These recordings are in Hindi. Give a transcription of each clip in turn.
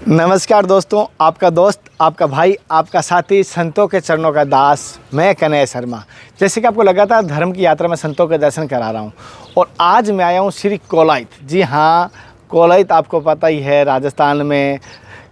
नमस्कार दोस्तों, आपका दोस्त, आपका भाई, आपका साथी, संतों के चरणों का दास, मैं कन्हैया शर्मा। जैसे कि आपको लगातार धर्म की यात्रा में संतों के दर्शन करा रहा हूँ और आज मैं आया हूँ श्री कोलायत। जी हाँ, कोलायत आपको पता ही है, राजस्थान में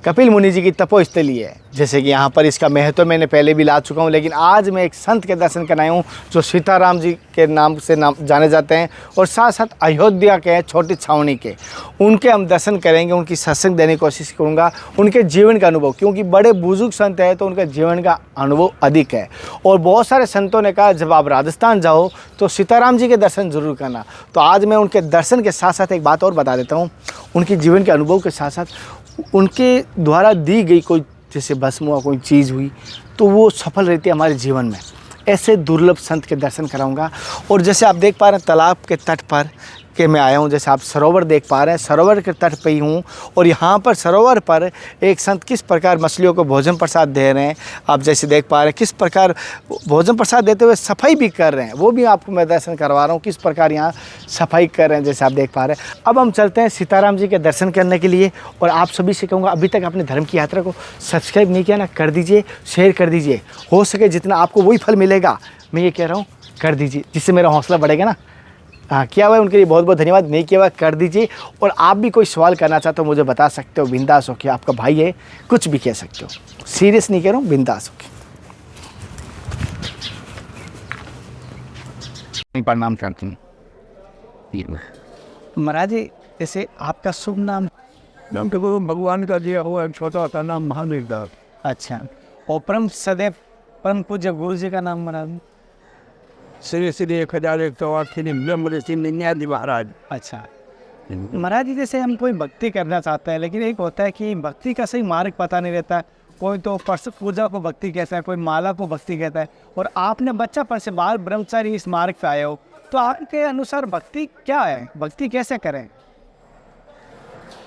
कपिल मुनि जी की तपोस्थली है। जैसे कि यहाँ पर इसका महत्व मैंने पहले भी ला चुका हूँ, लेकिन आज मैं एक संत के दर्शन कराया हूँ जो सीताराम जी के नाम से जाने जाते हैं और साथ साथ अयोध्या के हैं, छोटी छावनी के। उनके हम दर्शन करेंगे, उनकी सत्संग देने की कोशिश करूँगा, उनके जीवन का अनुभव, क्योंकि बड़े बुजुर्ग संत हैं तो उनके जीवन का अनुभव अधिक है। और बहुत सारे संतों ने कहा जब आप राजस्थान जाओ तो सीताराम जी के दर्शन ज़रूर करना। तो आज मैं उनके दर्शन के साथ साथ एक बात और बता देता हूँ, उनके जीवन के अनुभव के साथ साथ उनके द्वारा दी गई कोई जैसे भस्म हुआ, कोई चीज़ हुई तो वो सफल रहती है हमारे जीवन में। ऐसे दुर्लभ संत के दर्शन कराऊंगा। और जैसे आप देख पा रहे हैं तालाब के तट पर के मैं आया हूँ, जैसे आप सरोवर देख पा रहे हैं, सरोवर के तट पे ही हूँ। और यहाँ पर सरोवर पर एक संत किस प्रकार मछलियों को भोजन प्रसाद दे रहे हैं, आप जैसे देख पा रहे हैं किस प्रकार भोजन प्रसाद देते हुए सफाई भी कर रहे हैं, वो भी आपको मैं दर्शन करवा रहा हूँ किस प्रकार यहाँ सफाई कर रहे हैं, जैसे आप देख पा रहे हैं। अब हम चलते हैं सीताराम जी के दर्शन करने के लिए। और आप सभी से कहूँगा, अभी तक अपने धर्म की यात्रा को सब्सक्राइब नहीं किया ना, कर दीजिए, शेयर कर दीजिए। हो सके जितना आपको वही फल मिलेगा, मैं ये कह रहा हूँ कर दीजिए, जिससे मेरा हौसला बढ़ेगा ना। हाँ, किया हुआ है उनके लिए बहुत बहुत धन्यवाद, नहीं किया हुआ कर दीजिए। और आप भी कोई सवाल करना चाहते हो मुझे बता सकते हो, बिंदास हो के, आपका भाई है, कुछ भी कह सकते हो, सीरियस नहीं कह रहा हूँ, बिंदास हो के। प्रणाम करती हूँ महाराज जी। जैसे आपका शुभ नाम? नाम तो भगवान का दिया हुआ एक छोटा सा नाम महादेव दास। अच्छा, और परम सदैव परम पूज्य गुरु जी का नाम महाराज? श्री श्री 1108 श्री ब्रह्म ऋषि निन्यादि महाराज। अच्छा महाराज जी, जैसे हम कोई भक्ति करना चाहते हैं, लेकिन एक होता है कि भक्ति का सही मार्ग पता नहीं रहता। कोई तो पर्स पूजा को भक्ति कहता है, कोई माला को भक्ति कहता है, और आपने बच्चापन से बाल ब्रह्मचारी इस मार्ग पे आए हो, तो आपके अनुसार भक्ति क्या है, भक्ति कैसे करें?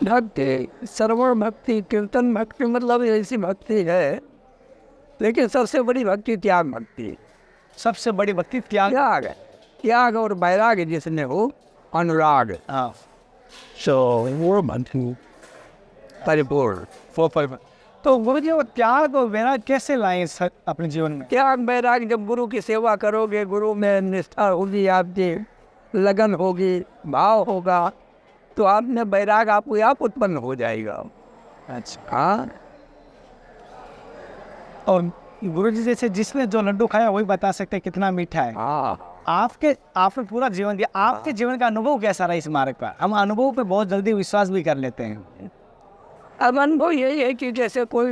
भक्ति श्रवण भक्ति, कीर्तन भक्ति, मतलब ऐसी भक्ति है, लेकिन सबसे बड़ी भक्ति त्याग भक्ति। सबसे बड़ी भक्ति त्याग है। त्याग और वैराग जिसने हो, अनुराग, हाँ, सो वो भक्ति परिपूर्ण। तो गुरु जी वो त्याग और वैराग कैसे लाएं अपने जीवन में? त्याग वैराग, जब गुरु की सेवा करोगे, गुरु में निष्ठा होगी, आपकी लगन होगी, भाव होगा, तो आप में वैराग आपको आप उत्पन्न हो जाएगा। अच्छा, हाँ। और गुरु जी जैसे जिसने जो लड्डू खाया वही बता सकते हैं कितना मीठा है। हाँ, आपने पूरा जीवन दिया, आपके जीवन का अनुभव कैसा रहा इस मार्ग पर? हम अनुभव पे बहुत जल्दी विश्वास भी कर लेते हैं। अब अनुभव यही है कि जैसे कोई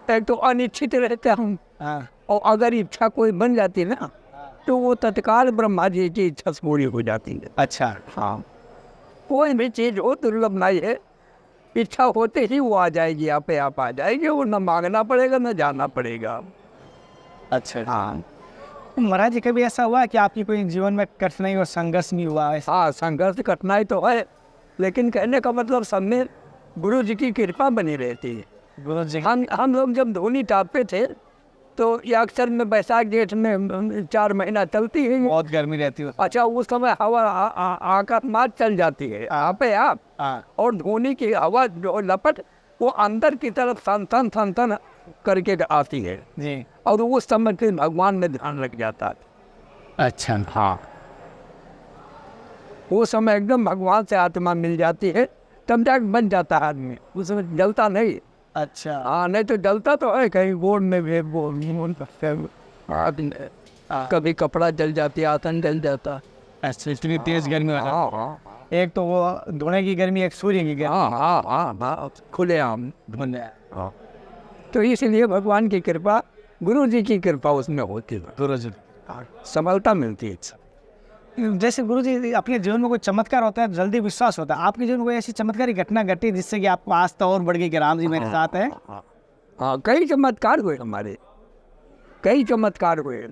एक तो अनिश्चित रहते हम, हाँ, और अगर इच्छा कोई बन जाती है ना, तो वो तत्काल ब्रह्मा जी की इच्छा पूरी हो जाती है। अच्छा, हाँ, कोई भी चीज़ हो दुर्लभ नहीं है, इच्छा होते ही वो आ जाएगी, आपे आप आ जाएगी, वो न मांगना पड़ेगा न जाना पड़ेगा। अच्छा। हाँ। महाराज जी, कभी ऐसा हुआ कि आपकी कोई जीवन में कठिनाई और संघर्ष नहीं हुआ ऐसा? हाँ, संघर्ष कठिनाई तो है, लेकिन कहने का मतलब सब में गुरु जी की कृपा बनी रहती है। गुरु जी, हम लोग जब धोनी टापे थे तो ये अक्सर में बैसाख जेठ में 4 महीना चलती है। बहुत गर्मी रहती है। अच्छा, उस समय हवा आकाश चल जाती है आपे आप, और धोनी की हवा जो लपट वो अंदर की तरफ सन सन करके आती है जी, और उस समय फिर भगवान में ध्यान रख जाता है। अच्छा, हाँ, वो समय एकदम भगवान से आत्मा मिल जाती है, तब तक बन जाता है आदमी, उस समय जलता नहीं। अच्छा, हाँ, नहीं तो जलता तो है कहीं गोड़ में भी, कभी कपड़ा जल जाती है, आसन जल जाता। अच्छा, इतनी तेज गर्मी वाला। हाँ, हाँ, एक तो वो धुएं की गर्मी, एक सूर्य की गर्मी। हाँ, हाँ, हाँ, हाँ, खुले आम। हाँ, तो इसलिए भगवान की कृपा, गुरु जी की कृपा उसमें होती है, गुरु जी, समलता मिलती है। जैसे गुरु जी अपने जीवन में कोई चमत्कार होता है, जल्दी विश्वास होता है, आपके जीवन में कोई ऐसी चमत्कारी घटना घटी जिससे कि आपको आस्था और बढ़ गई कि राम जी मेरे साथ है? हाँ, कई चमत्कार हुए हमारे, कई चमत्कार हुए।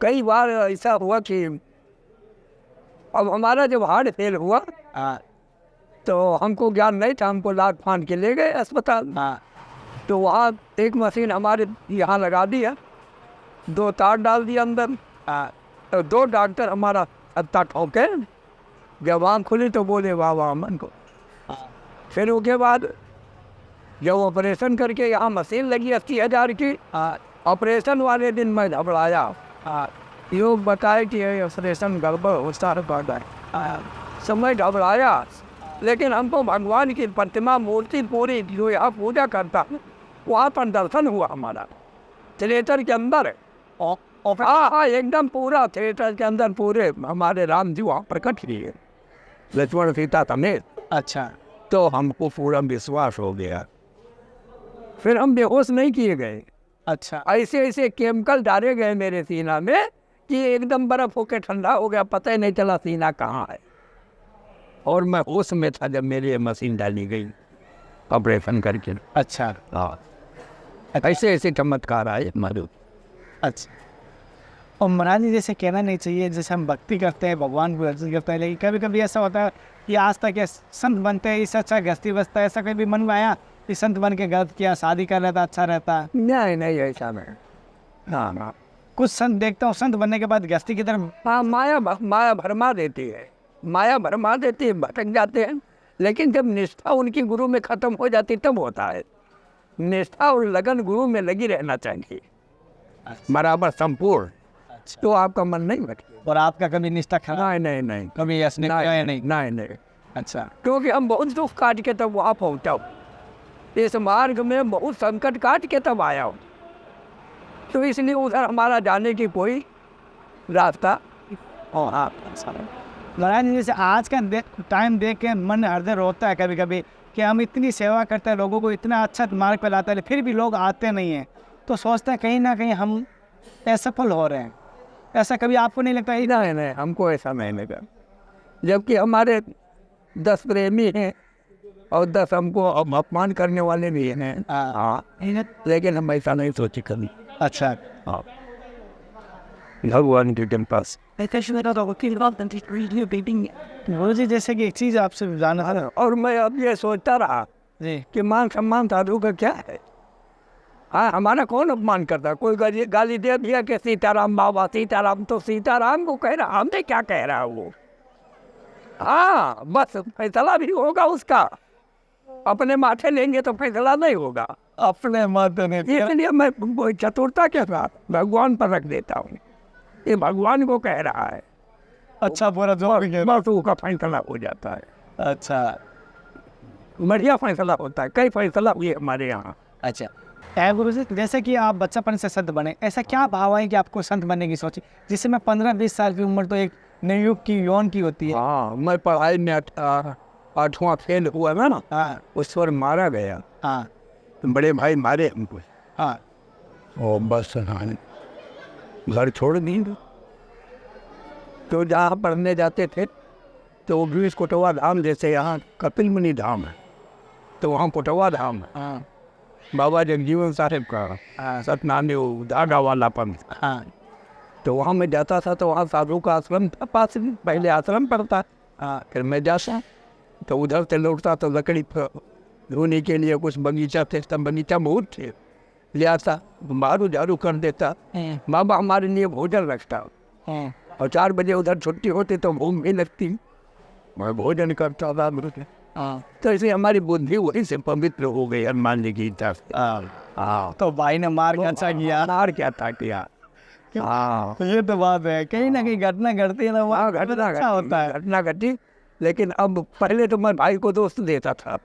कई बार ऐसा हुआ कि अब हमारा जब हार्ट फेल हुआ, तो हमको ज्ञान नहीं था, हमको लाद फान के ले गए अस्पताल। तो वहाँ एक मशीन हमारे यहाँ लगा दिया, 2 तार डाल दिया अंदर, तो 2 डॉक्टर हमारा हत्ता ठोके, जब आँख खुली तो बोले वाह वाह मन को। फिर उसके बाद जब ऑपरेशन करके यहाँ मशीन लगी 80,000 की, ऑपरेशन वाले दिन मैं घबराया। योग बताए कि ये ऑपरेशन गड़बड़ हो सारा पड़ है, समय घबराया। लेकिन हमको भगवान की प्रतिमा मूर्ति पूरी जो यहाँ पूजा करता वहाँ पर दर्शन हुआ हमारा थिएटर के अंदर। हाँ, एकदम पूरा थिएटर के अंदर पूरे हमारे राम जी वहाँ प्रकट किए, लक्ष्मण सीता समेत। अच्छा। तो हमको पूरा विश्वास हो गया, फिर हम बेहोश नहीं किए गए। अच्छा। ऐसे ऐसे केमिकल डाले गए मेरे सीना में कि एकदम बर्फ होके ठंडा हो गया, पता ही नहीं चला सीना कहाँ है। और मैं होश में था जब मेरी मशीन डाली गई ऑपरेशन करके। अच्छा। हाँ, ऐसे ऐसे चमत्कार आए हमारे। अच्छा। और महाराज जी, जैसे कहना नहीं चाहिए, जैसे हम भक्ति करते हैं, भगवान को अर्जित करते हैं, लेकिन कभी कभी ऐसा होता है कि आज तक ये संत बनते हैं, इससे अच्छा गृहस्थी बसता है, ऐसा कभी मन में आया कि संत बन के गलत किया, शादी कर लेता अच्छा रहता? नहीं नहीं, ऐसा नहीं। हाँ हाँ, कुछ संत देखता हूँ संत बनने के बाद गृहस्थी की तरफ। हाँ, माया भरमा देती है, माया भरमा देती है, भटक जाते हैं। लेकिन जब निष्ठा उनकी गुरु में ख़त्म हो जाती तब होता है। निष्ठा और लगन गुरु में लगी रहना चाहिए बराबर संपूर्ण। अच्छा। तो आपका मन नहीं भटके। और आपका कभी निष्ठा खराब? नहीं नहीं नहीं, कभी ऐसा नहीं? नहीं। नहीं नहीं। अच्छा। क्योंकि हम बहुत दुख काट के तब वहाँ पहुँचा, इस मार्ग में बहुत संकट काट के तब आया हूँ, तो इसलिए उधर हमारा जाने की कोई रास्ता। हाँ, महाराज जी, जैसे आज का टाइम देख के मन हृदय रोता है कभी कभी कि हम इतनी सेवा करते हैं, लोगों को इतना अच्छा मार्ग पर लाते हैं, फिर भी लोग आते नहीं हैं, तो सोचते हैं कहीं ना कहीं हम असफल हो रहे हैं। ऐसा कभी आपको नहीं लगता? नहीं नहीं, हमको ऐसा नहीं लगा। जबकि हमारे 10 प्रेमी हैं और 10 हमको अपमान करने वाले भी हैं। हाँ, लेकिन हम ऐसा नहीं सोचे कभी। अच्छा। हाँ, भगवान के पास। गुरु जी, जैसे कि एक चीज़ आपसे जानना था, और मैं अब ये सोचता रहा जी, कि मान सम्मान साधु का क्या है। हाँ, हमारा कौन अपमान करता? कोई गाली दे दिया कि सीताराम बाबा सीताराम, तो सीताराम को कह रहा, हमने क्या कह रहा है वो। हाँ, बस फैसला भी होगा उसका, अपने माथे लेंगे तो फैसला नहीं होगा। अपने माथे ने। इसलिए मैं चतुरता के साथ भगवान पर रख देता हूँ, ये भगवान को कह रहा है। अच्छा, पूरा जो बस उसका फैसला हो जाता है। अच्छा, बढ़िया फैसला होता है, कई फैसला हुए हमारे यहाँ। अच्छा। गुरु जी, जैसे कि आप बच्चापन से संत बने, ऐसा क्या भाव है कि आपको संत बनने की सोची? जिससे मैं 15-20 साल की उम्र तो एक नवयुग की यौन की होती है। हाँ, मैं पढ़ाई में 8वां फेल हुआ था ना। हाँ। उस पर मारा गया। हाँ। तो बड़े भाई मारे हमको। हाँ। और बस हाँ, घर छोड़ दी। तो जहाँ पढ़ने जाते थे तो बीस कोटवा धाम, जैसे यहाँ कपिल मुनि धाम है तो वहाँ कोटवा धाम है। हाँ। बाबा जगजीवन साहब का सतनामी धागा वाला पंथ। हाँ। तो वहाँ मैं जाता था, तो वहाँ साधु का आश्रम था पास में, पहले आश्रम पड़ता। हाँ, फिर मैं जाता तो उधर से लौटता तो लकड़ी धोने के लिए कुछ बगीचा थे, तब बगीचा बहुत थे, ले आता, मारू झाड़ू कर देता। बाबा हमारे लिए भोजन रखता, और 4 बजे उधर छुट्टी होती तो भूख भी लगती, मैं भोजन करता था। तो ऐसे हमारी बुद्धि वहीं से पवित्र हो गई हनुमान जी की गीता से। हाँ, तो भाई ने मार के अच्छा किया। मार क्या था किया। हाँ, तो ये तो बात है, कहीं ना कहीं घटना घटती है ना, वहाँ घटना अच्छा होता है। घटना घटी। लेकिन अब पहले तो मैं भाई को दोस्त देता था,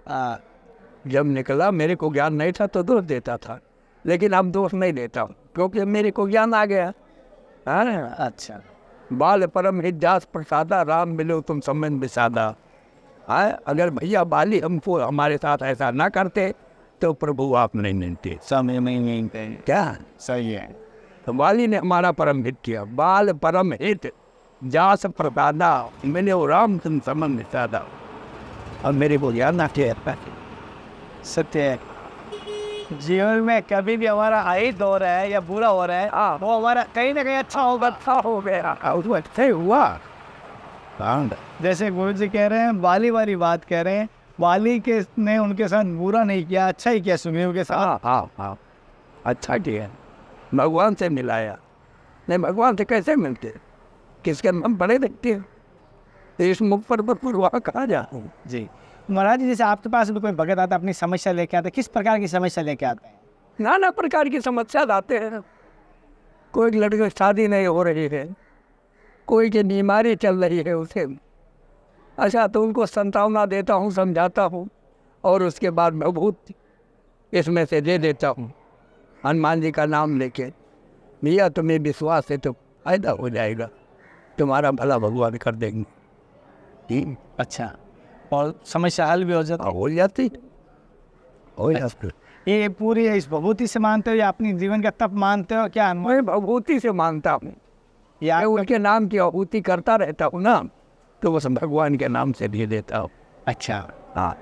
जब निकला मेरे को ज्ञान नहीं था तो दोस्त देता था, लेकिन अब दोस्त नहीं देता हूँ क्योंकि मेरे को ज्ञान आ गया। अच्छा। बाल परम हित दास प्रसादा, राम मिलो तुम समन विसादा। अगर भैया बाली हमको हमारे साथ ऐसा ना करते तो प्रभु आप नहीं मिलते, समय में मिलते क्या सही है। तो बाली ने हमारा परम हित किया। बाल परम हित जास प्रसादा, मिलो राम तुम समन विसादा। अब मेरे को ज्ञान ना किया। सत्य है, जीवन में कभी भी हमारा हाई दौर है या बुरा हो रहा है, वो हमारा कहीं ना कहीं अच्छा होगा। अच्छा हो गया, उसको अच्छा ही हुआ। जैसे गुरु जी कह रहे हैं, बाली वाली बात कह रहे हैं, बाली के ने उनके साथ बुरा नहीं किया, अच्छा ही किया सुग्रीव के साथ। हाँ, अच्छा किया, भगवान से मिलाया। नहीं, भगवान से कैसे मिलते, किसके नाम बड़े देखते हैं, इस मुख पर वहाँ कहा जा। जी। महाराज जी, जैसे आपके पास भी कोई भगत आता है, अपनी समस्या लेके आता है, किस प्रकार की समस्या लेके आते हैं? नाना प्रकार की समस्या आते हैं। कोई लड़के की शादी नहीं हो रही है, कोई की बीमारी चल रही है उसे। अच्छा, तो उनको सांत्वना देता हूँ, समझाता हूँ, और उसके बाद मैं बहुत इसमें से दे देता हूँ हनुमान जी का नाम लेके। भैया तुम्हें विश्वास है तो फायदा हो जाएगा, तुम्हारा भला भगवान कर देंगे। अच्छा, और समस्या हल भी हो जाती है? हो जाती हो जाती। ये पूरी इस भभूति से मानते हो या अपनी जीवन का तप मानते हो क्या? मैं भगवती से मानता हूँ, या मैं उनके नाम की आहुति करता रहता हूँ ना, तो बस भगवान के नाम से दे देता हूँ। अच्छा, हाँ,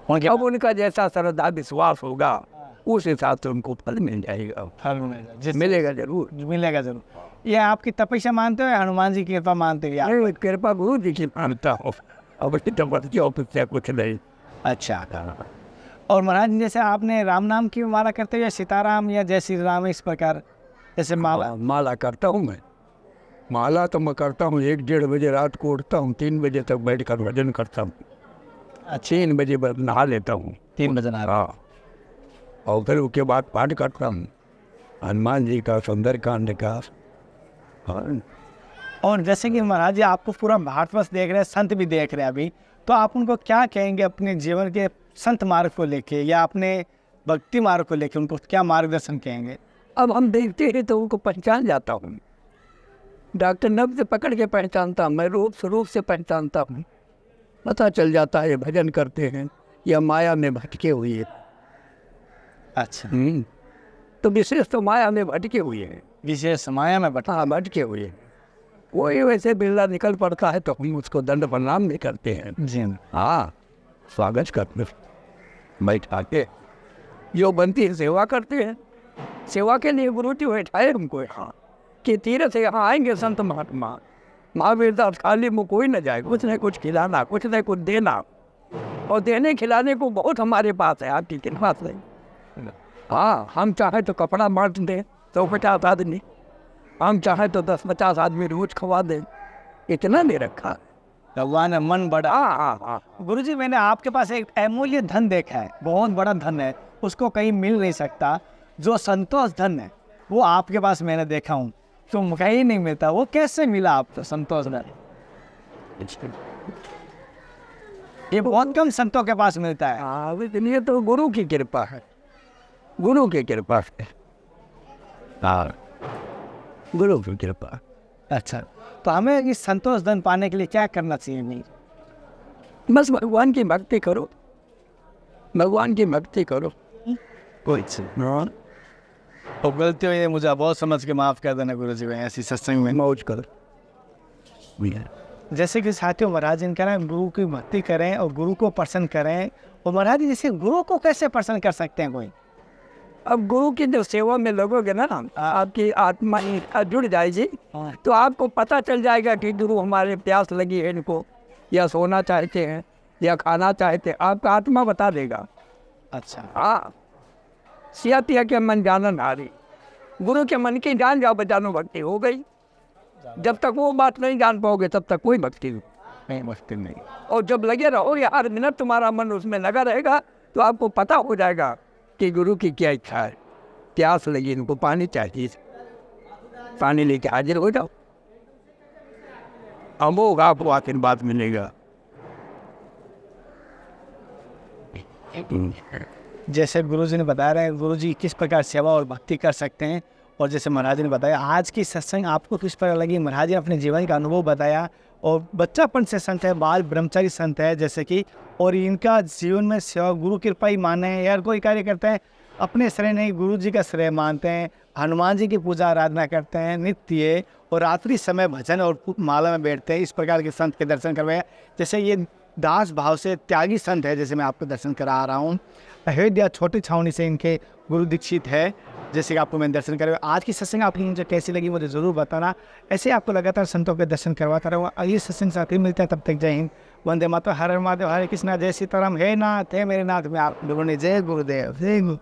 उनके अब उनका जैसा श्रद्धा विश्वास होगा उस हिसाब से उनको फल मिल जाएगा। फल मिलेगा, मिलेगा जरूर। मिलेगा जरूर। ये आपकी तपस्या मानते हो या हनुमान जी की कृपा मानते हो? या मैं कृपा गुरु जी की मानता हूँ, अब तपस्या अपेक्षा कुछ नहीं। अच्छा, और महाराज जी, जैसे आपने राम नाम की माला करते हो या सीताराम या जय श्री राम, इस प्रकार जैसे माला? माला करता हूँ मैं। माला तो मैं करता हूँ 1-1:30 बजे रात को उठता हूँ, 3 बजे तक बैठ कर भजन करता हूँ। 3 बजे बाद नहा लेता हूँ। 3 बजे नहा? हाँ, और फिर उसके बाद पाठ करता हूँ हनुमान जी का, सुंदरकांड का। हाँ, और जैसे कि महाराज जी, आपको पूरा भारतवर्ष देख रहे हैं, संत भी देख रहे हैं अभी, तो आप उनको क्या कहेंगे अपने जीवन के संत मार्ग को लेके या अपने भक्ति मार्ग को लेके? उनको क्या मार्गदर्शन कहेंगे? अब हम देखते हैं तो उनको पहचान जाता हूँ। डॉक्टर नब्ज पकड़ के पहचानता हूँ, मैं रूप स्वरूप से पहचानता हूँ। पता चल जाता है भजन करते हैं या माया में भटके हुए हैं। अच्छा, तो विशेष तो माया में भटके हुए हैं। विशेष माया में हाँ, भटके हुए हैं। कोई वैसे बिरला निकल पड़ता है तो हम उसको दंड प्रणाम भी करते हैं। जी, हाँ, स्वागत करते बैठा के, जो बनती है सेवा करते हैं। सेवा के लिए गुरु जी बैठाए हमको यहाँ कि तीर्थ से यहाँ आएंगे संत महात्मा। महावीर दास खाली मुँह कोई न जाए, कुछ न कुछ खिलाना, कुछ न कुछ देना, और देने खिलाने को बहुत हमारे पास है, आपकी कृपा से। हाँ, हम चाहे तो कपड़ा बांट दें 150 आदमी, हम चाहे तो 10-50 आदमी रोज खवा दें, इतना दे रखा। भगवान ने मन बड़ा। हाँ हाँ हाँ। गुरुजी, मैंने आपके पास एक अमूल्य धन देखा है, बहुत बड़ा धन है, उसको कहीं मिल नहीं सकता। जो संतोष धन है वो आपके पास मैंने देखा हूँ, तो कहीं नहीं मिलता। वो कैसे मिला आपको संतोष धन? ये बहुत कम संतों के पास मिलता है। हाँ, इसलिए तो गुरु की कृपा है, गुरु की कृपा है। हाँ, गुरु की कृपा। अच्छा, तो हमें इस संतोष धन पाने के लिए क्या करना चाहिए? नहीं, बस भगवान की भक्ति करो, भगवान की भक्ति करो। कोई चीज तो गलती हुई है, मुझे बहुत समझ के माफ़ कर देना गुरुजी। में ऐसी सत्संग में मौज करो। जैसे कि साथियों, महाराज जी कह रहे हैं गुरु की भक्ति करें और गुरु को प्रसन्न करें। और महाराज जी, जैसे गुरु को कैसे प्रसन्न कर सकते हैं कोई? अब गुरु की जो सेवा में लगोगे ना, आपकी आत्मा जुड़ जाएगी, तो आपको पता चल जाएगा कि गुरु हमारे प्यास लगी है इनको, या सोना चाहते हैं या खाना चाहते हैं, आपका आत्मा बता देगा। अच्छा, हाँ, सिया तिया के मन जानन हारी, गुरु के मन की जान जाओ बजानो, भक्ति हो गई। जब तक वो बात नहीं जान पाओगे तब तक कोई भक्ति नहीं, मुश्किल नहीं। और जब लगे रहो या हर मिनट तुम्हारा मन उसमें लगा रहेगा, तो आपको पता हो जाएगा कि गुरु की क्या इच्छा है। प्यास लगी, इनको पानी चाहिए, पानी लेके हाजिर हो जाओ, अमोघ आपको आशीर्वाद मिलेगा। जैसे गुरुजी ने बता रहे हैं गुरुजी किस प्रकार सेवा और भक्ति कर सकते हैं, और जैसे महाराज ने बताया आज की सत्संग आपको किस प्रकार लगी। महाराज ने अपने जीवन का अनुभव बताया, और बच्चापन से संत है, बाल ब्रह्मचारी संत है जैसे कि, और इनका जीवन में सेवा गुरु कृपा ही माने हैं। यार कोई कार्य करते हैं अपने श्रेय नहीं, गुरु जी का श्रेय मानते हैं, हनुमान जी की पूजा आराधना करते हैं नित्य, और रात्रि समय भजन और माला में बैठते हैं। इस प्रकार के संत के दर्शन करवाया। जैसे ये दास भाव से त्यागी संत है, जैसे मैं आपको दर्शन करा रहा हूँ। अयोध्या छोटी छावनी से इनके गुरु दीक्षित है, जैसे कि आपको मैं दर्शन करवाया। आज की सत्संग आपकी मुझे कैसी लगी मुझे ज़रूर बताना। ऐसे आपको लगातार संतों के दर्शन करवाता रहूँगा। अगली सत्संग साथ ही मिलते हैं, तब तक जय हिंद, वंदे मातरम, हर हर महादेव, हरे कृष्णा, जय सीताराम। हे नाथ, हे मेरे नाथ, मैं आप लोगों ने जय गुरुदेव, जय गुरु।